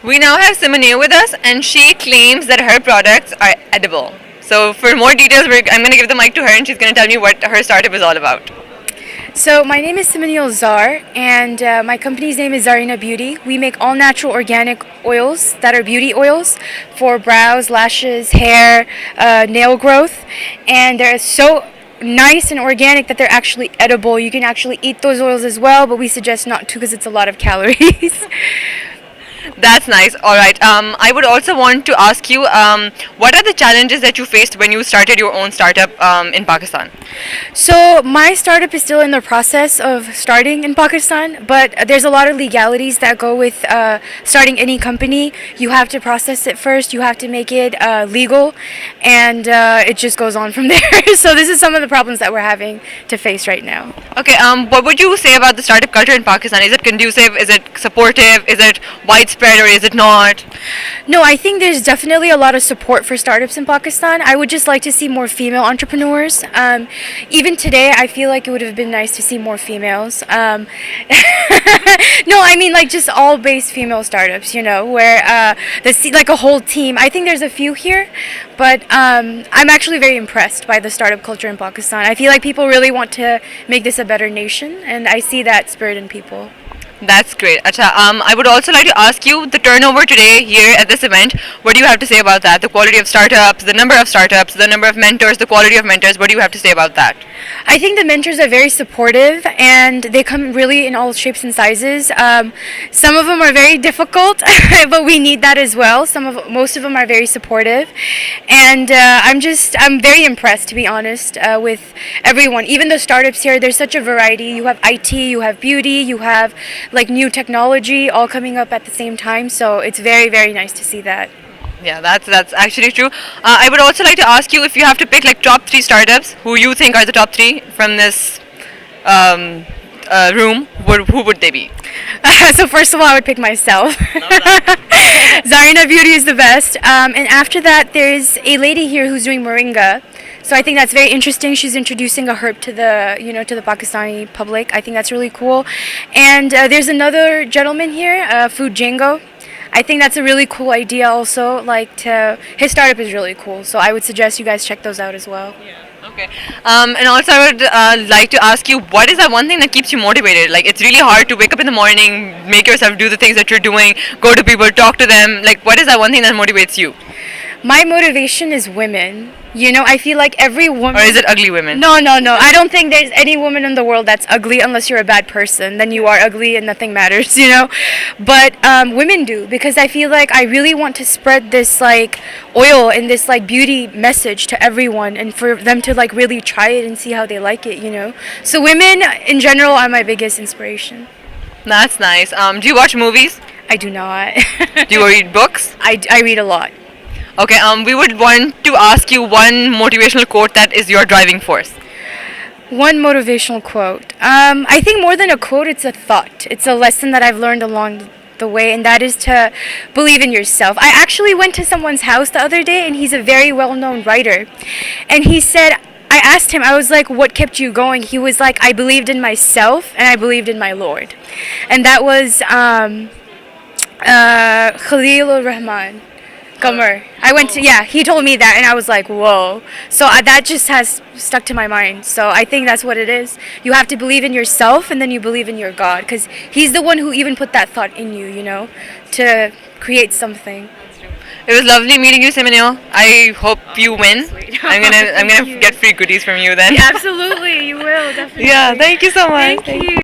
We now have Simoneel with us, and she claims that her products are edible. So, for more details, I'm going to give the mic to her, and she's going to tell me what her startup is all about. So my name is Simoneel Czar, and my company's name is Zarina Beauty. We make all natural organic oils that are beauty oils for brows, lashes, hair, nail growth, and they're so nice and organic that they're actually edible. You can actually eat those oils as well, but we suggest not to because it's a lot of calories. That's nice. All right. I would also want to ask you, what are the challenges that you faced when you started your own startup in Pakistan? So my startup is still in the process of starting in Pakistan, but there's a lot of legalities that go with starting any company. You have to process it first, you have to make it legal, and it just goes on from there. So this is some of the problems that we're having to face right now. Okay. What would you say about the startup culture in Pakistan? Is it conducive? Is it supportive? Is it widespread, or is it not? No, I think there's definitely a lot of support for startups in Pakistan. I would just like to see more female entrepreneurs. Even today, I feel like it would have been nice to see more females. No, I mean like just all based female startups, where like a whole team. I think there's a few here, but I'm actually very impressed by the startup culture in Pakistan. I feel like people really want to make this a better nation, and I see that spirit in people. That's great. Acha, I would also like to ask you the turnover today here at this event. What do you have to say about that? The quality of startups, the number of mentors, the quality of mentors. What do you have to say about that? I think the mentors are very supportive, and they come really in all shapes and sizes. Some of them are very difficult, but we need that as well. Most of them are very supportive, and I'm very impressed, to be honest, with everyone. Even the startups here, there's such a variety. You have IT, you have beauty, you have like new technology all coming up at the same time. So it's very, very nice to see that. Yeah, that's actually true. I would also like to ask you if you have to pick like top three startups who you think are the top three from this room. Who would they be? So first of all, I would pick myself. Zarina Beauty is the best, and after that, there's a lady here who's doing moringa. So I think that's very interesting. She's introducing a herb to the Pakistani public. I think that's really cool. And there's another gentleman here, Food Django. I think that's a really cool idea also. His startup is really cool. So I would suggest you guys check those out as well. Okay. And also, I would like to ask you, what is that one thing that keeps you motivated? Like, it's really hard to wake up in the morning, make yourself do the things that you're doing, go to people, talk to them. Like, what is that one thing that motivates you? My motivation is women. I feel like every woman... Or is it ugly women? No. I don't think there's any woman in the world that's ugly unless you're a bad person. Then you are ugly and nothing matters, But women do, because I feel like I really want to spread this oil and this beauty message to everyone, and for them to really try it and see how they like it, So women in general are my biggest inspiration. That's nice. Do you watch movies? I do not. Do you read books? I read a lot. Okay, we would want to ask you one motivational quote that is your driving force. One motivational quote. I think more than a quote, it's a thought. It's a lesson that I've learned along the way, and that is to believe in yourself. I actually went to someone's house the other day, and he's a very well-known writer. And he said, I asked him, I was like, what kept you going? He was like, I believed in myself, and I believed in my Lord. And that was Khalil Rahman. Qamar. He told me that, and I was like, whoa. So that just has stuck to my mind. So I think that's what it is. You have to believe in yourself, and then you believe in your God, because He's the one who even put that thought in you, to create something. It was lovely meeting you, Simoneel. I hope you win. I'm gonna get free goodies from you then. Absolutely, you will, definitely. Yeah, thank you so much. Thank you.